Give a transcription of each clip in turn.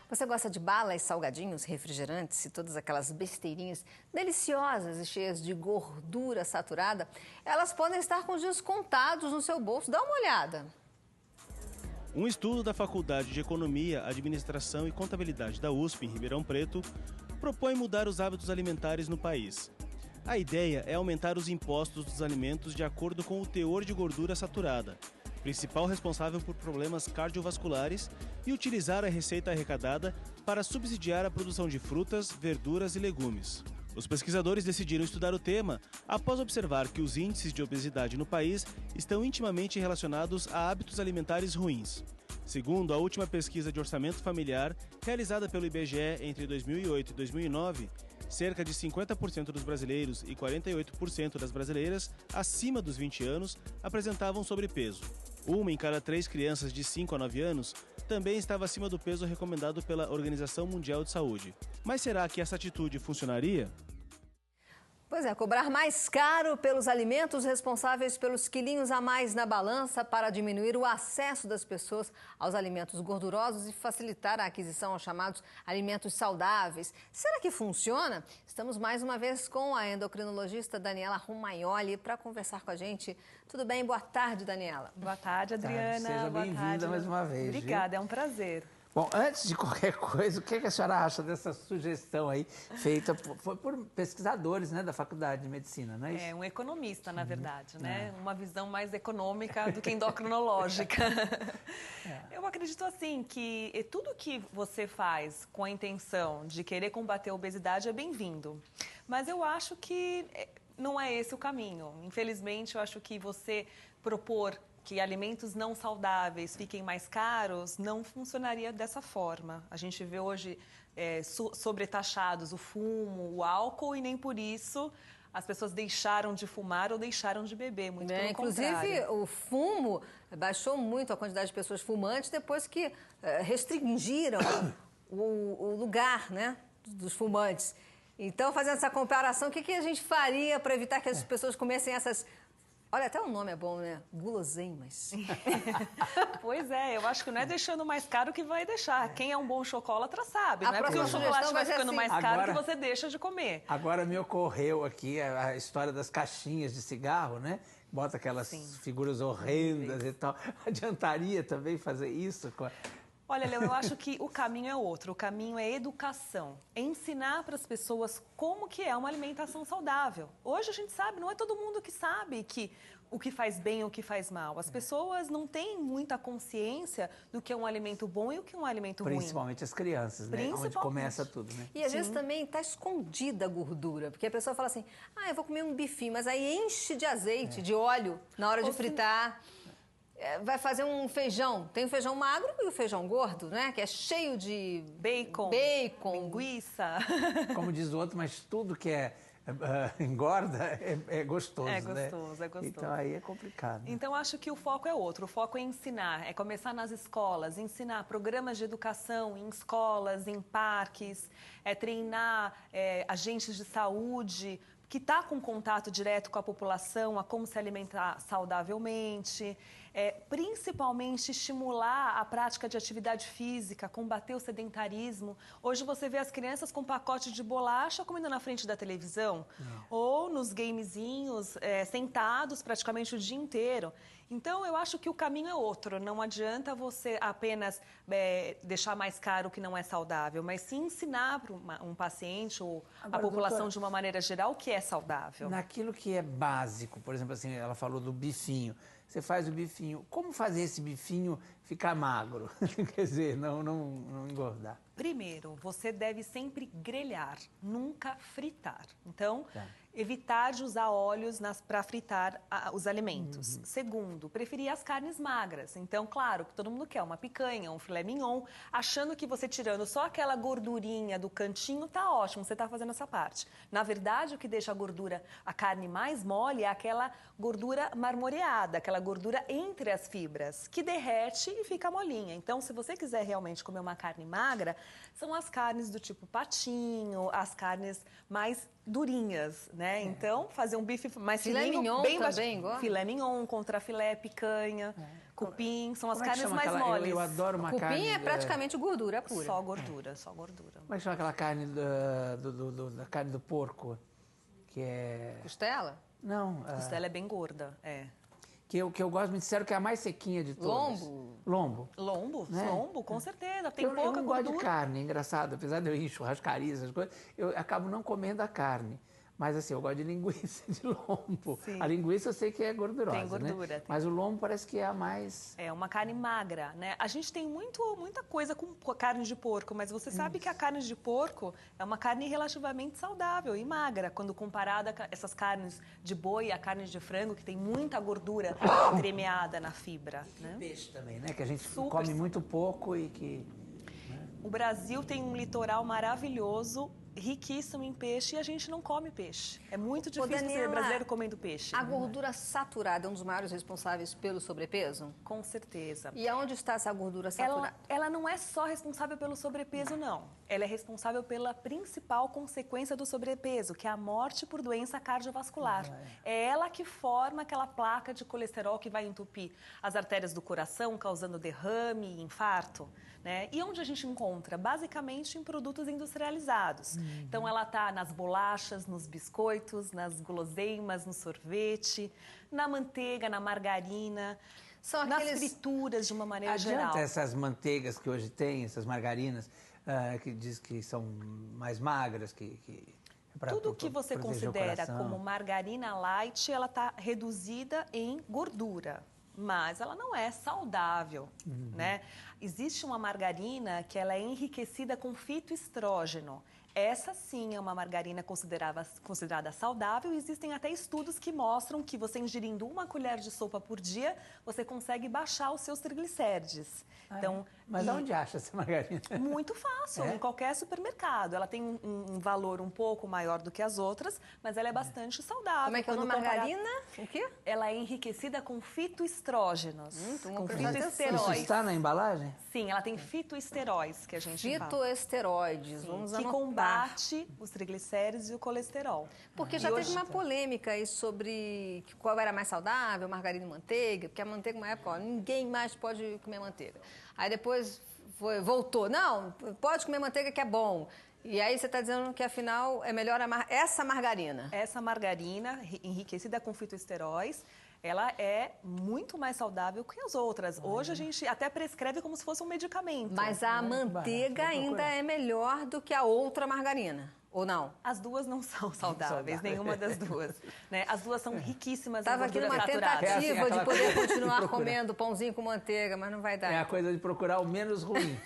Você gosta de balas, salgadinhos, refrigerantes e todas aquelas besteirinhas deliciosas e cheias de gordura saturada? Elas podem estar com os dias contados no seu bolso. Dá uma olhada. Um estudo da Faculdade de Economia, Administração e Contabilidade da USP, em Ribeirão Preto, propõe mudar os hábitos alimentares no país. A ideia é aumentar os impostos dos alimentos de acordo com o teor de gordura saturada, principal responsável por problemas cardiovasculares, e utilizar a receita arrecadada para subsidiar a produção de frutas, verduras e legumes. Os pesquisadores decidiram estudar o tema após observar que os índices de obesidade no país estão intimamente relacionados a hábitos alimentares ruins. Segundo a última pesquisa de orçamento familiar, realizada pelo IBGE entre 2008 e 2009, cerca de 50% dos brasileiros e 48% das brasileiras acima dos 20 anos apresentavam sobrepeso. Uma em cada 3 crianças de 5 a 9 anos também estava acima do peso recomendado pela Organização Mundial de Saúde. Mas será que essa atitude funcionaria? Pois é, cobrar mais caro pelos alimentos responsáveis pelos quilinhos a mais na balança para diminuir o acesso das pessoas aos alimentos gordurosos e facilitar a aquisição aos chamados alimentos saudáveis. Será que funciona? Estamos mais uma vez com a endocrinologista Daniela Romaioli para conversar com a gente. Tudo bem? Boa tarde, Daniela. Boa tarde, Adriana. Seja bem-vinda mais uma vez. Obrigada, viu? É um prazer. Bom, antes de qualquer coisa, o que a senhora acha dessa sugestão aí, feita por pesquisadores, né, da Faculdade de Medicina, não é isso? É um economista, na verdade, né? Uma visão mais econômica do que endocrinológica. Eu acredito, assim, que tudo que você faz com a intenção de querer combater a obesidade é bem-vindo. Mas eu acho que não é esse o caminho. Infelizmente, eu acho que você propor que alimentos não saudáveis fiquem mais caros, não funcionaria dessa forma. A gente vê hoje sobretaxados o fumo, o álcool, e nem por isso as pessoas deixaram de fumar ou deixaram de beber, muito pelo Inclusive, contrário. o fumo baixou muito a quantidade de pessoas fumantes depois que restringiram o lugar, né, dos fumantes. Então, fazendo essa comparação, o que a gente faria para evitar que as pessoas comessem essas... Olha, até o nome é bom, né? Guloseimas. Pois é, eu acho que não é deixando mais caro que vai deixar. Quem é um bom chocolatra sabe, A não é porque o próxima chocolate sugestão vai vai ser ficando assim. mais caro Agora- que você deixa de comer. Agora me ocorreu aqui a história das caixinhas de cigarro, né? Bota aquelas figuras horrendas e tal. Adiantaria também fazer isso? Olha, Léo, eu acho que o caminho é outro. O caminho é educação. É ensinar para as pessoas como que é uma alimentação saudável. Hoje a gente sabe, não é todo mundo que sabe que o que faz bem ou o que faz mal. As pessoas não têm muita consciência do que é um alimento bom e o que é um alimento ruim. Principalmente as crianças, né? Onde começa tudo, né? E às vezes também está escondida a gordura, porque a pessoa fala assim, eu vou comer um bifinho, mas aí enche de azeite, de óleo na hora de fritar. Vai fazer um feijão, tem o feijão magro e o feijão gordo, né? Que é cheio de Bacon, linguiça. Como diz o outro, mas tudo que engorda é gostoso, É né? gostoso, é gostoso. Então aí é complicado. Né? Então, acho que o foco é outro. O foco é ensinar, é começar nas escolas, ensinar programas de educação em escolas, em parques, treinar agentes de saúde que está com contato direto com a população, a como se alimentar saudavelmente, principalmente estimular a prática de atividade física, combater o sedentarismo. Hoje você vê as crianças com pacote de bolacha comendo na frente da televisão, ou nos gamezinhos, sentados praticamente o dia inteiro. Então, eu acho que o caminho é outro. Não adianta você apenas deixar mais caro o que não é saudável, mas sim ensinar para um paciente ou a população, doutora, de uma maneira geral, o que é saudável. Naquilo que é básico, por exemplo, assim, ela falou do bifinho. Você faz o bifinho. Como fazer esse bifinho ficar magro? Quer dizer, não engordar. Primeiro, você deve sempre grelhar, nunca fritar. Então, evitar de usar óleos para fritar os alimentos. Segundo, preferir as carnes magras. Então, claro, que todo mundo quer uma picanha, um filé mignon, achando que você tirando só aquela gordurinha do cantinho, tá ótimo, você tá fazendo essa parte. Na verdade, o que deixa a carne mais mole é aquela gordura marmoreada, aquela gordura entre as fibras, que derrete e fica molinha. Então, se você quiser realmente comer uma carne magra, são as carnes do tipo patinho, as carnes mais durinhas, né? Então, fazer um bife mais Filé fininho, mignon bem também, igual? filé mignon, contra filé, picanha. Cupim, são as Como é que carnes chama mais aquela- moles. Eu adoro uma Cupim carne... é praticamente gordura pura. Só gordura, só gordura. Como é que chama aquela carne da carne do porco? Que é... Costela? Não, Costela é bem gorda, que eu gosto, me disseram que é a mais sequinha de todas. Lombo. Lombo, Né? lombo, com certeza. Tem Eu pouca não gordura. gosto de carne, é engraçado. Apesar de eu ir em churrascarias, essas coisas, eu acabo não comendo a carne. Mas assim, eu gosto de linguiça de lombo. Sim. A linguiça eu sei que é gordurosa, Tem gordura, né? tem. Mas o lombo parece que é a mais... É uma carne magra, né? A gente tem muita coisa com carne de porco, mas você sabe que a carne de porco é uma carne relativamente saudável e magra, quando comparada com essas carnes de boi e a carne de frango, que tem muita gordura entremeada na fibra, né? Peixe também, né? Que a gente Super come saudável. muito pouco e que... O Brasil tem um litoral maravilhoso, riquíssimo em peixe, e a gente não come peixe. É muito difícil ser Daniela, brasileiro comendo peixe. A gordura saturada é um dos maiores responsáveis pelo sobrepeso? Com certeza. E aonde está essa gordura saturada? Ela não é só responsável pelo sobrepeso, não. Ela é responsável pela principal consequência do sobrepeso, que é a morte por doença cardiovascular. É ela que forma aquela placa de colesterol que vai entupir as artérias do coração, causando derrame e infarto. Né? E onde a gente encontra? Basicamente em produtos industrializados. Então, ela está nas bolachas, nos biscoitos, nas guloseimas, no sorvete, na manteiga, na margarina, São nas aqueles... frituras de uma maneira Adianta geral. essas manteigas que hoje tem, essas margarinas, que diz que são mais magras, Tudo que você considera como margarina light, ela está reduzida em gordura, mas ela não é saudável, né? Existe uma margarina que ela é enriquecida com fitoestrógeno. Essa sim é uma margarina considerada saudável. Existem até estudos que mostram que você ingerindo 1 colher de sopa por dia, você consegue baixar os seus triglicérides. Então, Mas onde acha essa margarina? muito fácil, em qualquer supermercado. Ela tem um valor um pouco maior do que as outras, mas ela é bastante saudável. Como é que é o nome? Margarina? O quê? Ela é enriquecida com fitoestrógenos, vou com prestar atenção. Isso fitoesteróis. está na embalagem? Sim, ela tem fitoesteróis, que a gente fala. Fitoesteroides. Vamos Que anotar. combate os triglicéridos e o colesterol. Porque já teve uma polêmica aí sobre qual era mais saudável, margarina e manteiga, porque a manteiga, uma época, ó, ninguém mais pode comer manteiga. Aí depois voltou, não, pode comer manteiga que é bom. E aí você está dizendo que afinal é melhor essa margarina. Essa margarina enriquecida com fitoesteróis, ela é muito mais saudável que as outras. Hoje a gente até prescreve como se fosse um medicamento. Mas a manteiga ainda é melhor do que a outra margarina, ou não? As duas não são saudáveis, nenhuma das duas. Né? As duas são riquíssimas em Estava aqui gordura numa saturada. tentativa É assim, aquela de poder coisa de continuar procurar. comendo pãozinho com manteiga, mas não vai dar. É a coisa de procurar o menos ruim.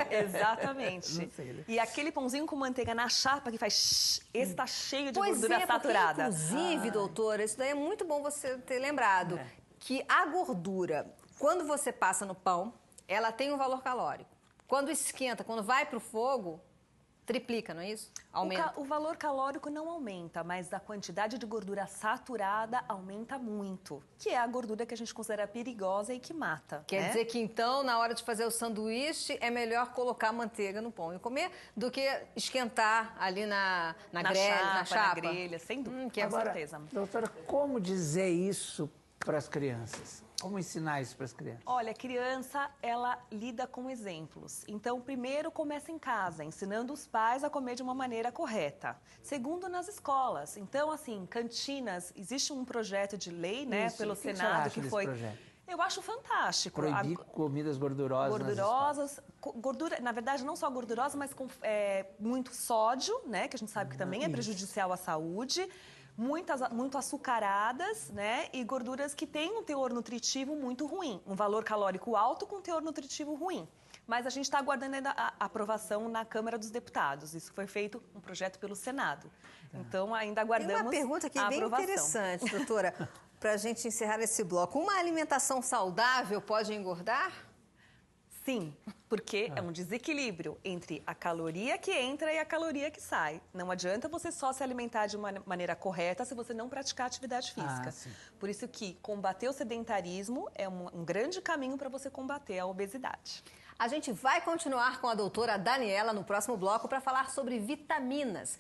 Exatamente. Não sei, né? E aquele pãozinho com manteiga na chapa que faz esse tá cheio de Pois gordura é, porque, saturada. inclusive, doutora, isso daí é muito bom você ter lembrado, que a gordura, quando você passa no pão, ela tem um valor calórico. Quando esquenta, quando vai para o fogo, triplica, não é isso? Aumenta. O valor calórico não aumenta, mas a quantidade de gordura saturada aumenta muito, que é a gordura que a gente considera perigosa e que mata. Quer né? dizer que, então, na hora de fazer o sanduíche, é melhor colocar manteiga no pão e comer do que esquentar ali na grelha, na chapa. na grelha, sem dúvida, que com certeza. Doutora, como dizer isso para as crianças? Como ensinar isso para as crianças? Olha, a criança, ela lida com exemplos. Então, primeiro, começa em casa, ensinando os pais a comer de uma maneira correta. Segundo, nas escolas. Então, assim, cantinas, existe um projeto de lei, né, Isso. pelo O que você Senado, acha que desse foi... projeto? Eu acho fantástico. Proibir comidas gordurosas nas escolas. Gordurosas, gordura, na verdade, não só gordurosa, mas com muito sódio, né, que a gente sabe que também é prejudicial à saúde. Muito açucaradas, né? E gorduras que têm um teor nutritivo muito ruim. Um valor calórico alto com teor nutritivo ruim. Mas a gente está aguardando ainda a aprovação na Câmara dos Deputados. Isso foi feito um projeto pelo Senado. Então, ainda aguardamos Tem uma pergunta aqui a bem aprovação. interessante, doutora, para a gente encerrar esse bloco. Uma alimentação saudável pode engordar? Sim, porque é um desequilíbrio entre a caloria que entra e a caloria que sai. Não adianta você só se alimentar de uma maneira correta se você não praticar atividade física. Sim. Por isso que combater o sedentarismo é um grande caminho para você combater a obesidade. A gente vai continuar com a doutora Daniela no próximo bloco para falar sobre vitaminas.